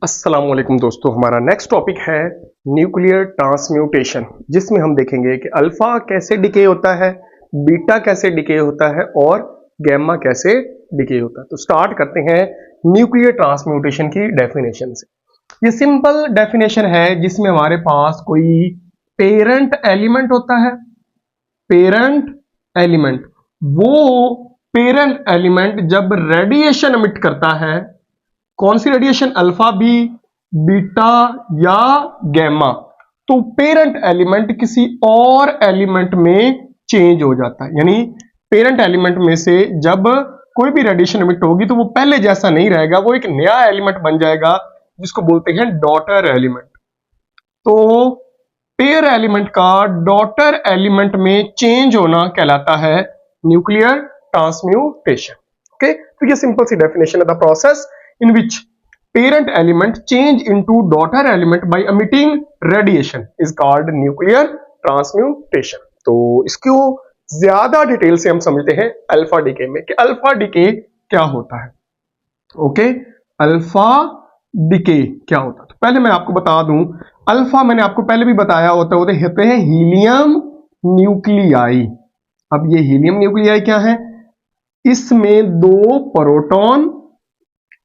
अस्सलाम वालेकुम दोस्तों, हमारा नेक्स्ट टॉपिक है न्यूक्लियर ट्रांसम्यूटेशन, जिसमें हम देखेंगे कि अल्फा कैसे डिके होता है, बीटा कैसे डिके होता है और गैमा कैसे डिके होता है। तो स्टार्ट करते हैं न्यूक्लियर ट्रांसम्यूटेशन की डेफिनेशन से। ये सिंपल डेफिनेशन है जिसमें हमारे पास कोई पेरेंट एलिमेंट होता है। पेरेंट एलिमेंट, वो पेरेंट एलिमेंट जब रेडिएशन एमिट करता है, कौन सी रेडिएशन, अल्फा बी, बीटा या गैमा, तो पेरेंट एलिमेंट किसी और एलिमेंट में चेंज हो जाता है। यानी पेरेंट एलिमेंट में से जब कोई भी रेडिएशन एमिट होगी तो वो पहले जैसा नहीं रहेगा, वो एक नया एलिमेंट बन जाएगा जिसको बोलते हैं डॉटर एलिमेंट। तो पेयर एलिमेंट का डॉटर एलिमेंट में चेंज होना कहलाता है न्यूक्लियर ट्रांसम्यूटेशन। ओके, तो ये सिंपल सी डेफिनेशन है the process in which parent element change into daughter element by emitting radiation is called nuclear transmutation। तो इसको ज्यादा डिटेल से हम समझते हैं अल्फा डीके में कि अल्फा डीके क्या होता है। ओके, अल्फा डीके क्या होता है, तो पहले मैं आपको बता दूं, अल्फा मैंने आपको पहले भी बताया होते हैं हीलियम न्यूक्लियाई। अब ये हीलियम न्यूक्लियाई क्या है, इसमें दो प्रोटॉन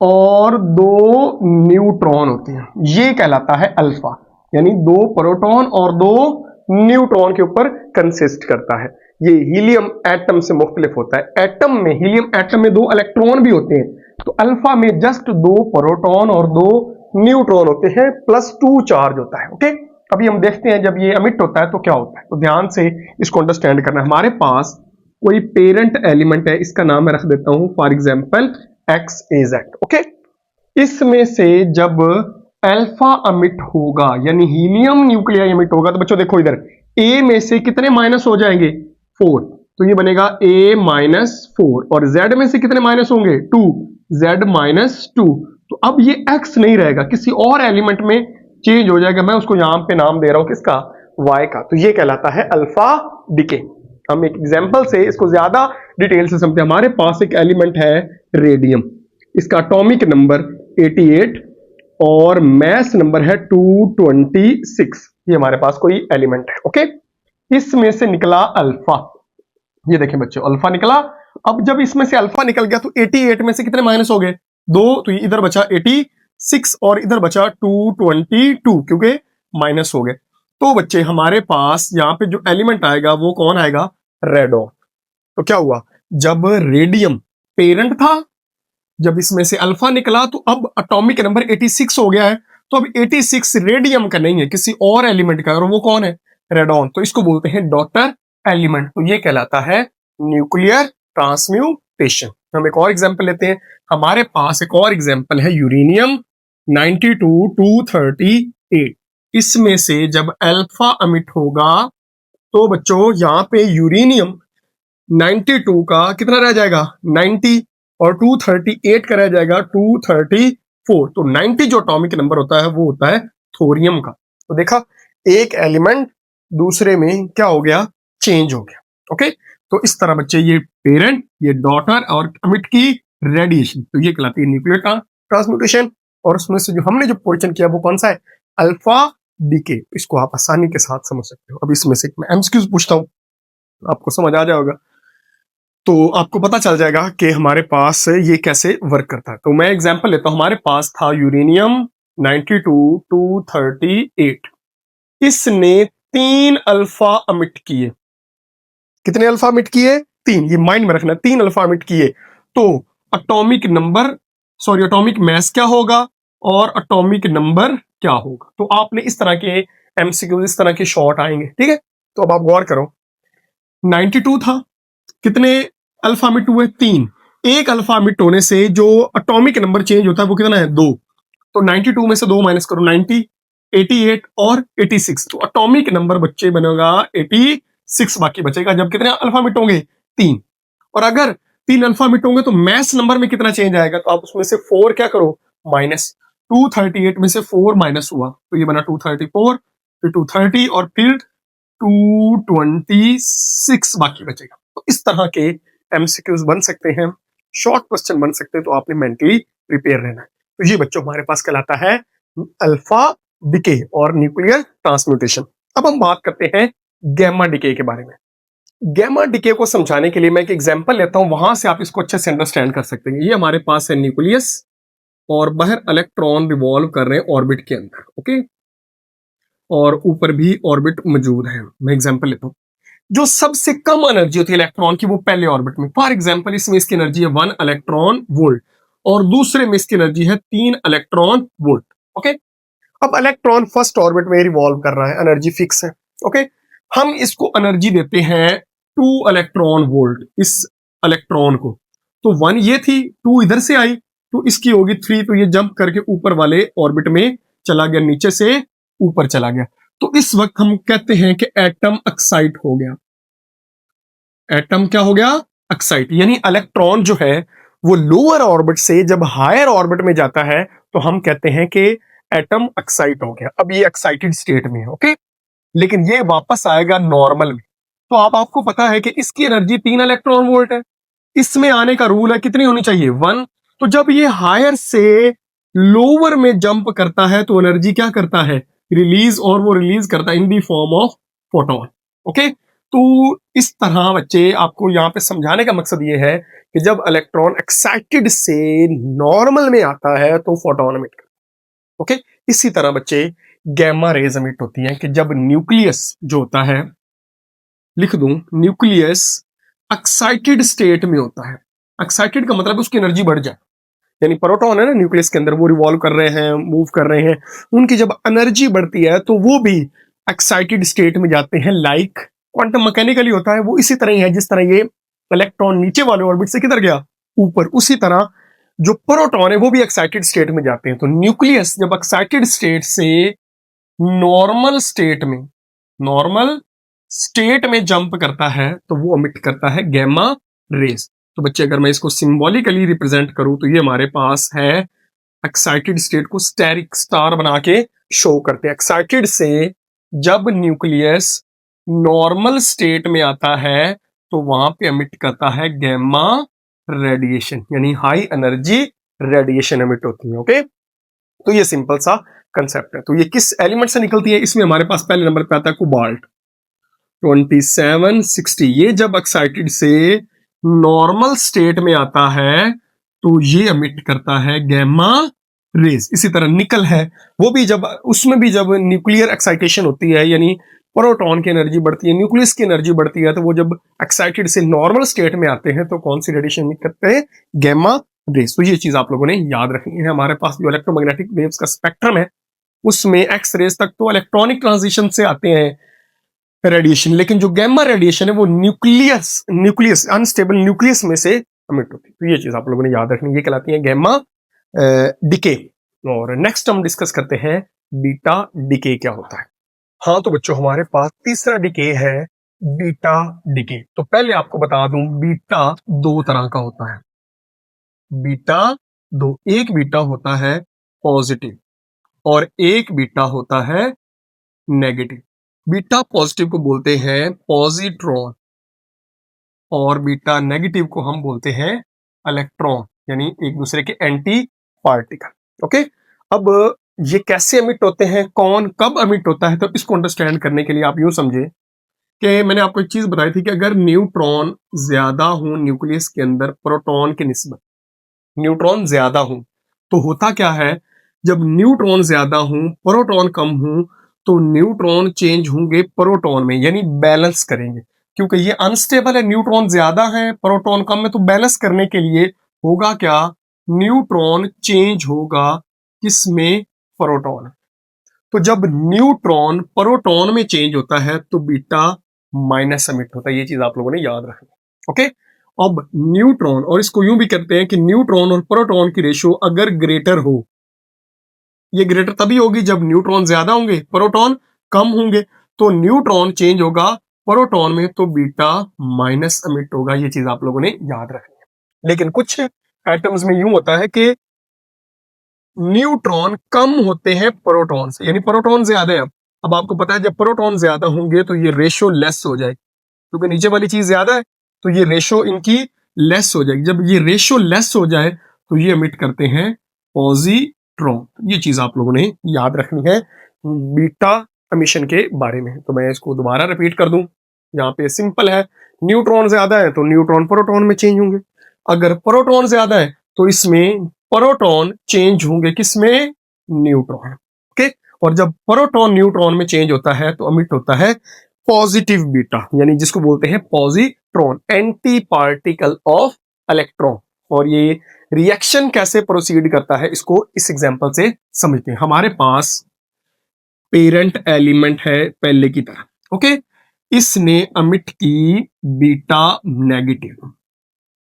और दो न्यूट्रॉन होते हैं, ये कहलाता है अल्फा। यानी दो प्रोटॉन और दो न्यूट्रॉन के ऊपर कंसिस्ट करता है। ये हीलियम एटम से मुख्तलिफ होता है। एटम में, हीलियम एटम में दो इलेक्ट्रॉन भी होते हैं, तो अल्फा में जस्ट दो प्रोटॉन और दो न्यूट्रॉन होते हैं, +2 चार्ज होता है। ओके, अभी हम देखते हैं जब ये एमिट होता है तो क्या होता है। तो ध्यान से इसको अंडरस्टैंड करना है। हमारे पास कोई पेरेंट एलिमेंट है, इसका नाम मैं रख देता हूं फॉर एग्जाम्पल XAZ। ओके, इसमें से जब अल्फा अमिट होगा यानी हीलियम न्यूक्लियाई अमिट होगा, तो बच्चों देखो इधर A में से कितने माइनस हो जाएंगे, 4, तो ये बनेगा A-4, और Z में से कितने माइनस होंगे, 2, Z-2। तो अब ये X नहीं रहेगा, किसी और एलिमेंट में चेंज हो जाएगा। मैं उसको यहां पे नाम दे रहा हूं किसका, Y का। तो ये कहलाता है अल्फा डीके। हम एक एग्जाम्पल से इसको ज्यादा डिटेल से समझते हैं। हमारे पास एक एलिमेंट है रेडियम, इसका एटॉमिक नंबर 88 और मास नंबर है 226। ये हमारे पास कोई एलिमेंट है। ओके, इसमें से निकला अल्फा, ये देखें बच्चों अल्फा निकला। अब जब इसमें से अल्फा निकल गया तो 88 में से कितने माइनस हो गए, 2, तो इधर बचा 86 और इधर बचा 222, क्योंकि माइनस हो गए। तो बच्चे हमारे पास यहाँ पे जो एलिमेंट आएगा वो कौन आएगा, रेडॉन। तो क्या हुआ, जब रेडियम पेरेंट था, जब इसमें से अल्फा निकला तो अब एटॉमिक नंबर 86 हो गया है, तो अब 86 रेडियम का नहीं है, किसी और एलिमेंट का, और वो कौन है, रेडॉन। तो इसको बोलते हैं डॉटर एलिमेंट। तो ये कहलाता है न्यूक्लियर ट्रांसम्यूटेशन। हम एक और एग्जांपल लेते हैं। हमारे पास एक और एग्जांपल है यूरेनियम 92-238। इसमें से जब अल्फा अमिट होगा तो बच्चों यहाँ पे यूरेनियम 92 का कितना रह जाएगा, 90, और 238 का रह जाएगा 234। तो 90 जो एटॉमिक नंबर होता है वो होता है थोरियम का। तो देखा, एक एलिमेंट दूसरे में क्या हो गया, चेंज हो गया। ओके, तो इस तरह बच्चे ये पेरेंट, ये डॉटर और अमिट की रेडिएशन, तो ये कहलाती है न्यूक्लियर ट्रांसम्यूटेशन। और उसमें से जो हमने जो पोर्शन किया वो कौन सा है, अल्फा डीके। इसको आप आसानी के साथ समझ सकते हो। अब इसमें से मैं एमसीक्यूज पूछता हूँ, आपको समझ आ जाएगा, तो आपको पता चल जाएगा कि हमारे पास ये कैसे वर्क करता है। तो मैं एग्जांपल लेता हूं। हमारे पास था यूरेनियम 92-238, इसने 3 अल्फा अमिट किए। कितने अल्फा अमिट किए, 3, ये माइंड में रखना, 3 अल्फा अमिट किए। तो atomic number, sorry atomic mass क्या होगा और एटॉमिक नंबर क्या होगा। तो आपने इस तरह के एमसीक्यू, इस तरह के शॉर्ट आएंगे, ठीक है। तो अब आप गौर करो, 92 था, कितने अल्फा मिट हुए, 3। एक अल्फा मिट होने से जो एटॉमिक नंबर चेंज होता है वो कितना है, 2। तो 92 में से 2 माइनस करो, 90, 88 और 86, तो एटॉमिक नंबर बच्चे बनेगा 86 बाकी बचेगा। जब कितने अल्फा मिट होंगे, 3। और अगर 3 अल्फा मिट होंगे तो मास नंबर में कितना चेंज आएगा, तो आप उसमें से 4 क्या करो, माइनस। 238 में से 4 माइनस हुआ तो ये बना 234, फिर 230 और फिर 226 बाकी बचेगा। तो इस तरह के एमसीक्यूज बन सकते हैं, शॉर्ट क्वेश्चन बन सकते हैं, तो आपने मेंटली प्रिपेयर रहना है। तो ये बच्चों हमारे पास कहलाता है अल्फा डिके और न्यूक्लियर ट्रांसम्यूटेशन। अब हम बात करते हैं गैमा डिके के बारे में। गैमा डिके को समझाने के लिए मैं एक एग्जांपल लेता हूं, वहां से आप इसको अच्छे से अंडरस्टैंड कर सकते हैं। ये हमारे पास है न्यूक्लियस और बाहर इलेक्ट्रॉन रिवॉल्व कर रहे हैं ऑर्बिट के अंदर, ओके, और ऊपर भी ऑर्बिट मौजूद है। मैं एग्जांपल लेता हूं, जो सबसे कम एनर्जी होती है इलेक्ट्रॉन की वो पहले ऑर्बिट में। फॉर एग्जांपल इसमें इसकी एनर्जी है 1 इलेक्ट्रॉन वोल्ट और दूसरे में इसकी एनर्जी है 3 इलेक्ट्रॉन वोल्ट, ओके। अब इलेक्ट्रॉन फर्स्ट ऑर्बिट में रिवॉल्व कर रहा है, एनर्जी फिक्स है, ओके। हम इसको एनर्जी देते हैं 2 इलेक्ट्रॉन वोल्ट इस इलेक्ट्रॉन को। तो 1 ये थी, 2 इधर से आई, तो इसकी होगी 3, तो ये जंप करके ऊपर वाले ऑर्बिट में चला गया, नीचे से ऊपर चला गया। तो इस वक्त हम कहते हैं कि एटम एक्साइट हो गया। एटम क्या हो गया? एक्साइट। यानी इलेक्ट्रॉन जो है वो लोअर ऑर्बिट से जब हायर ऑर्बिट में जाता है तो हम कहते हैं कि एटम एक्साइट हो गया। अब ये एक्साइटेड स्टेट में है, ओके, लेकिन ये वापस आएगा नॉर्मल में। तो आपको पता है कि इसकी एनर्जी 3 इलेक्ट्रॉन वोल्ट है, इसमें आने का रूल है कितनी होनी चाहिए? 1। तो जब ये हायर से लोअर में जंप करता है तो एनर्जी क्या करता है? रिलीज, और वो रिलीज करता है in the form of photon, okay. तो इस तरह बच्चे आपको यहाँ पे समझाने का मकसद ये है कि जब इलेक्ट्रॉन एक्साइटेड से नॉर्मल में आता है तो फोटोन एमिट करता है, ओके। इसी तरह बच्चे गैमा रेज एमिट होती हैं कि जब न्यूक्लियस जो होता है, लिख दूं, न्यूक्लियस एक्साइटेड स्टेट में होता है। एक्साइटेड का मतलब उसकी एनर्जी बढ़ जाए, यानी प्रोटॉन है ना न्यूक्लियस के अंदर, वो रिवॉल्व कर रहे हैं, मूव कर रहे हैं, उनकी जब एनर्जी बढ़ती है तो वो भी एक्साइटेड स्टेट में जाते हैं। लाइक क्वांटम मैकेनिकली होता है वो इसी तरह ही है, जिस तरह ये इलेक्ट्रॉन नीचे वाले ऑर्बिट से किधर गया? ऊपर। उसी तरह जो प्रोटॉन है वो भी एक्साइटेड स्टेट में जाते हैं। तो न्यूक्लियस जब एक्साइटेड स्टेट से नॉर्मल स्टेट में जंप करता है तो वो एमिट करता है गैमा रेज। तो बच्चे अगर मैं इसको सिंबॉलिकली रिप्रेजेंट करूं तो ये हमारे पास है एक्साइटेड स्टेट को स्टेरिक स्टार बना के शो करते हैं। एक्साइटेड से जब न्यूक्लियस नॉर्मल स्टेट में आता है तो वहां पे एमिट करता है गैमा रेडिएशन, यानी हाई एनर्जी रेडिएशन एमिट होती है, ओके। तो ये सिंपल सा कंसेप्ट है। तो ये किस एलिमेंट से निकलती है? इसमें हमारे पास पहले नंबर पे आता है कोबाल्ट 2760। ये जब एक्साइटेड से नॉर्मल स्टेट में आता है तो ये एमिट करता है गैमा रेज। इसी तरह निकल है, वो भी जब उसमें भी जब न्यूक्लियर एक्साइटेशन होती है, यानी प्रोटॉन की एनर्जी बढ़ती है, न्यूक्लियस की एनर्जी बढ़ती है, तो वो जब एक्साइटेड से नॉर्मल स्टेट में आते हैं तो कौन सी रेडिएशन एमिट करते हैं? Gamma rays. तो ये चीज आप लोगों ने याद रखनी है। हमारे पास जो इलेक्ट्रोमैग्नेटिक वेव्स का स्पेक्ट्रम है उसमें एक्स रेज तक तो इलेक्ट्रॉनिक ट्रांजिशन से आते हैं रेडिएशन, लेकिन जो गैमा रेडिएशन है वो न्यूक्लियस अनस्टेबल न्यूक्लियस में से एमिट होती है। तो ये चीज आप लोगों ने याद रखनी है, ये कहलाती है गैमा डिके। और नेक्स्ट हम डिस्कस करते हैं बीटा डिके क्या होता है। हाँ तो बच्चों हमारे पास तीसरा डिके है बीटा डिके। तो पहले आपको बता दूं बीटा 2 तरह का होता है। बीटा 2, एक बीटा होता है पॉजिटिव और एक बीटा होता है नेगेटिव। बीटा पॉजिटिव को बोलते हैं पॉजिट्रॉन और बीटा नेगेटिव को हम बोलते हैं इलेक्ट्रॉन, यानी एक दूसरे के एंटी पार्टिकल, ओके। अब ये कैसे एमिट होते हैं, कौन कब एमिट होता है, तो इसको अंडरस्टैंड करने के लिए आप यूं समझे कि मैंने आपको एक चीज बताई थी कि अगर न्यूट्रॉन ज्यादा हो न्यूक्लियस के अंदर प्रोटॉन के निस्बत, न्यूट्रॉन ज्यादा हो तो होता क्या है? जब न्यूट्रॉन ज्यादा हो प्रोटॉन कम हो तो न्यूट्रॉन चेंज होंगे प्रोटॉन में, यानी बैलेंस करेंगे। क्योंकि ये अनस्टेबल है, न्यूट्रॉन ज्यादा है प्रोटॉन कम है, तो बैलेंस करने के लिए होगा क्या? न्यूट्रॉन चेंज होगा किसमें? प्रोटॉन। तो जब न्यूट्रॉन प्रोटॉन में चेंज होता है तो बीटा माइनस एमिट होता है। ये चीज आप लोगों ने याद रखनी, ओके। अब न्यूट्रॉन, और इसको यूं भी करते हैं कि न्यूट्रॉन और प्रोटॉन की रेशियो अगर ग्रेटर हो, ये ग्रेटर तभी होगी जब न्यूट्रॉन ज्यादा होंगे प्रोटॉन कम होंगे, तो न्यूट्रॉन चेंज होगा प्रोटॉन में तो बीटा माइनस एमिट होगा। ये चीज आप लोगों ने याद रखनी है। लेकिन कुछ एटम्स में यूं होता है कि न्यूट्रॉन कम होते हैं प्रोटॉन से, यानी प्रोटॉन ज्यादा है। अब आपको पता है जब प्रोटॉन ज्यादा होंगे तो ये रेशियो लेस हो जाएगी, क्योंकि नीचे वाली चीज ज्यादा है तो ये रेशियो इनकी लेस हो जाएगी। जब ये रेशियो लेस हो जाए तो ये एमिट करते हैं न्यूट्रॉन। ये चीज आप लोगों ने याद रखनी है बीटा एमिशन के बारे में। तो मैं इसको दोबारा रिपीट कर दूं, यहाँ पे सिंपल है, न्यूट्रॉन ज्यादा है तो न्यूट्रॉन प्रोटॉन में चेंज होंगे, अगर प्रोटॉन ज्यादा है तो इसमें प्रोटॉन चेंज होंगे, किसमें, न्यूट्रॉन। ओके, और जब प्रोटॉन न्यूट्रॉन में चेंज होता है तो अमिट होता है पॉजिटिव बीटा, यानी जिसको बोलते हैं positron, anti particle of electron. और ये रिएक्शन कैसे प्रोसीड करता है इसको इस एग्जांपल से समझते हैं। हमारे पास पेरेंट एलिमेंट है पहले की तरह, ओके, इसने अमिट की beta negative,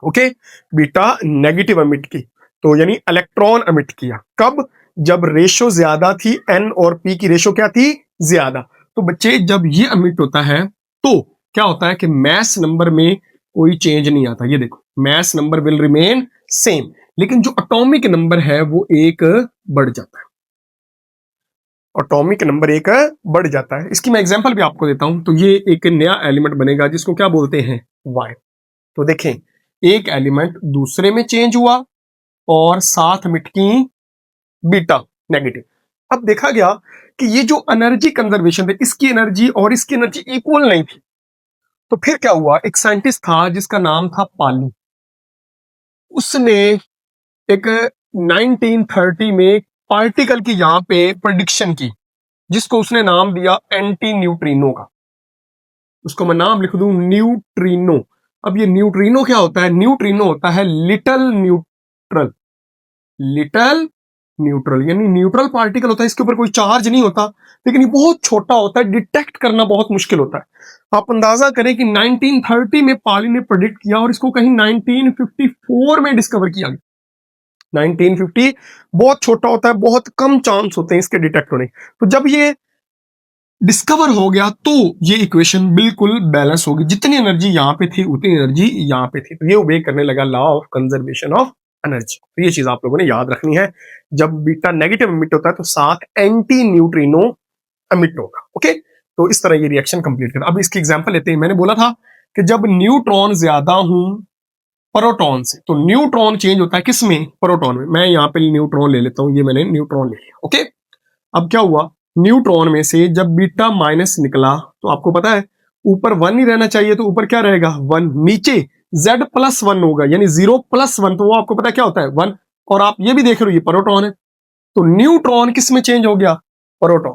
okay, beta negative अमिट की, तो यानी इलेक्ट्रॉन अमिट किया। कब, जब रेशो ज्यादा थी, एन और पी की रेशो क्या थी, ज्यादा। तो बच्चे जब ये अमिट होता है तो क्या होता है कि मैस नंबर में कोई चेंज नहीं आता। ये देखो, mass number will remain same, लेकिन जो एटॉमिक नंबर है वो एक बढ़ जाता है, एटॉमिक नंबर एक बढ़ जाता है। इसकी मैं एग्जांपल भी आपको देता हूं। तो ये एक नया एलिमेंट बनेगा जिसको क्या बोलते हैं, वाई। तो देखें, एक एलिमेंट दूसरे में चेंज हुआ और साथ मिट की बीटा नेगेटिव। अब देखा गया कि ये जो एनर्जी कंजर्वेशन थे, इसकी एनर्जी और इसकी एनर्जी इक्वल नहीं थी। तो फिर क्या हुआ, एक साइंटिस्ट था जिसका नाम था पाली, उसने एक 1930 में पार्टिकल की यहां पे प्रेडिक्शन की, जिसको उसने नाम दिया एंटी न्यूट्रिनो का। उसको मैं नाम लिख दूं न्यूट्रिनो। अब ये न्यूट्रिनो क्या होता है, न्यूट्रिनो होता है लिटल न्यूट्रल, लिटल न्यूट्रल यानी न्यूट्रल पार्टिकल होता है, इसके ऊपर कोई चार्ज नहीं होता, लेकिन ये बहुत छोटा होता है, डिटेक्ट करना बहुत मुश्किल होता है। आप अंदाजा करें कि 1930 में पाली ने प्रेडिक्ट किया और इसको कहीं 1954 में डिस्कवर किया गया। 1950 बहुत छोटा होता है, बहुत कम चांस होते हैं इसके डिटेक्ट होने। तो जब ये डिस्कवर हो गया तो ये इक्वेशन बिल्कुल बैलेंस होगी, जितनी एनर्जी यहाँ पे थी उतनी एनर्जी यहाँ पे थी। तो ये ओबे करने लगा law of conservation of energy. तो ये चीज आप लोगों ने याद रखनी है, जब बीटा नेगेटिव एमिट होता है तो साथ एंटी न्यूट्रिनो एमिट होगा। ओके, तो इस तरह ये रिएक्शन कंप्लीट कर। अब इसकी एग्जांपल लेते हैं। मैंने बोला था कि जब न्यूट्रॉन ज्यादा हूं प्रोटॉन से, तो न्यूट्रॉन चेंज होता है किसमें, प्रोटॉन में। मैं यहाँ पे न्यूट्रॉन ले लेता हूं, ये मैंने न्यूट्रॉन ले लिया। ओके, अब क्या हुआ, न्यूट्रॉन में से जब बीटा माइनस निकला तो आपको पता है ऊपर 1 ही रहना चाहिए, तो ऊपर क्या रहेगा, 1। नीचे z प्लस 1 होगा, यानी 0 प्लस 1, तो वो आपको पता क्या होता है, 1। और आप ये भी देख रहे हो ये प्रोटॉन है, तो न्यूट्रॉन किस में चेंज हो गया, प्रोटॉन।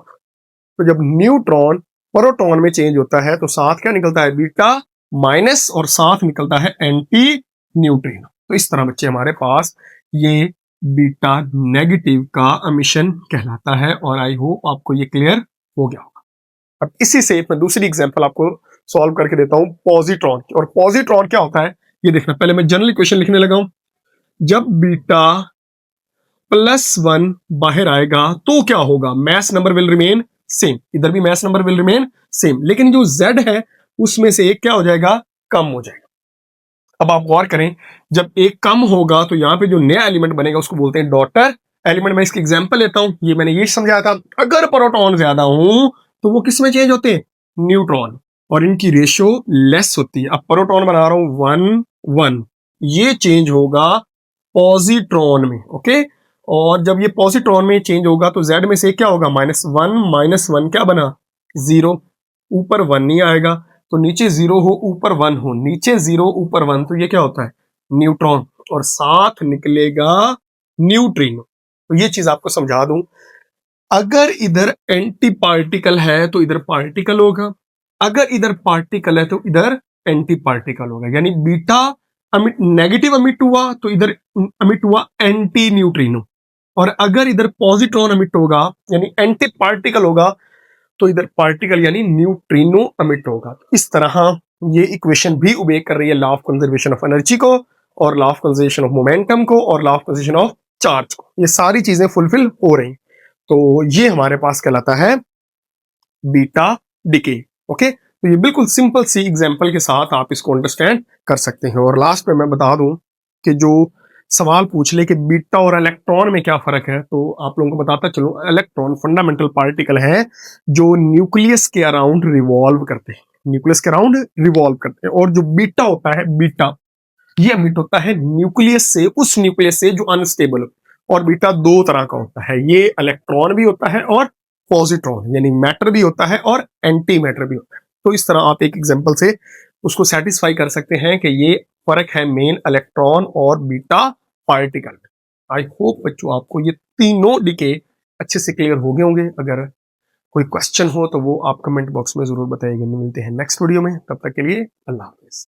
तो जब न्यूट्रॉन प्रोटॉन में चेंज होता है तो साथ क्या निकलता है, बीटा माइनस, और साथ निकलता है एंटी न्यूट्रिनो। तो इस तरह बच्चे हमारे पास ये बीटा नेगेटिव का एमिशन कहलाता है। और आई होप आपको ये क्लियर हो गया होगा। अब इसी से मैं दूसरी एग्जांपल आपको सॉल्व करके देता हूं पॉजिट्रॉन की। और पॉजिट्रॉन क्या होता है ये देखना, पहले मैं जनरल इक्वेशन लिखने लगा हूं। जब बीटा प्लस 1 बाहर आएगा तो क्या होगा, mass number will remain same, इधर भी mass number will remain same, लेकिन जो z है उसमें से एक क्या हो जाएगा, कम हो जाएगा। अब आप गौर करें, जब एक कम होगा तो यहाँ पे जो नया एलिमेंट बनेगा उसको बोलते हैं डॉटर एलिमेंट। मैं इसकी एग्जांपल लेता हूं, ये मैंने ये समझाया था, अगर प्रोटॉन ज्यादा हूं तो वो किस में चेंज होते हैं, न्यूट्रॉन, और इनकी रेशियो लेस होती है। अब प्रोटॉन बना रहा हूं 1 1, ये चेंज होगा पॉजिट्रॉन में। ओके, और जब ये पॉजिट्रॉन में चेंज होगा तो z में से क्या होगा, -1 क्या बना, 0। ऊपर 1 नहीं आएगा, तो नीचे 0 हो ऊपर 1 हो, नीचे 0 ऊपर 1, तो ये क्या होता है, न्यूट्रॉन, और साथ निकलेगा न्यूट्रिनो। तो ये चीज आपको समझा दूं, अगर इधर एंटी पार्टिकल है तो इधर पार्टिकल होगा, अगर इधर पार्टिकल है तो इधर एंटी पार्टिकल होगा। यानी बीटा अमिट नेगेटिव अमिट हुआ तो इधर अमिट हुआ एंटी न्यूट्रिनो, और अगर इधर पॉजिट्रॉन अमिट होगा यानी एंटी पार्टिकल होगा तो इधर पार्टिकल यानी न्यूट्रिनो अमिट होगा। इस तरह ये इक्वेशन भी ओबे कर रही है law of conservation of energy को, और law of conservation of momentum को, और law of conservation of charge को। ये सारी चीजें फुलफिल हो रही। तो ये हमारे पास कहलाता है बीटा डिके। ओके, तो ये बिल्कुल सिंपल सी एग्जांपल के साथ आप इसको अंडरस्टैंड कर सकते हैं। और लास्ट में मैं बता दूं कि जो सवाल पूछ ले कि बीटा और इलेक्ट्रॉन में क्या फर्क है, तो आप लोगों को बताता चलो, इलेक्ट्रॉन फंडामेंटल पार्टिकल है जो न्यूक्लियस के अराउंड रिवॉल्व करते हैं, न्यूक्लियस के अराउंड रिवॉल्व करते हैं। और जो बीटा होता है, बीटा ये एमिट होता है न्यूक्लियस से, उस न्यूक्लियस से जो अनस्टेबल हो। और बीटा दो तरह का होता है, ये इलेक्ट्रॉन भी होता है और पॉजिट्रॉन, यानी मैटर भी होता है और एंटी मैटर भी होता है। तो इस तरह आप एक एग्जांपल से उसको सेटिस्फाई कर सकते हैं कि ये फर्क है मेन इलेक्ट्रॉन और बीटा पार्टिकल। आई होप बच्चों आपको ये तीनों डीके अच्छे से क्लियर हो गए होंगे। अगर कोई क्वेश्चन हो तो वो आप कमेंट बॉक्स में जरूर बताइएगा। मिलते हैं नेक्स्ट वीडियो में, तब तक के लिए अल्लाह हाफिज।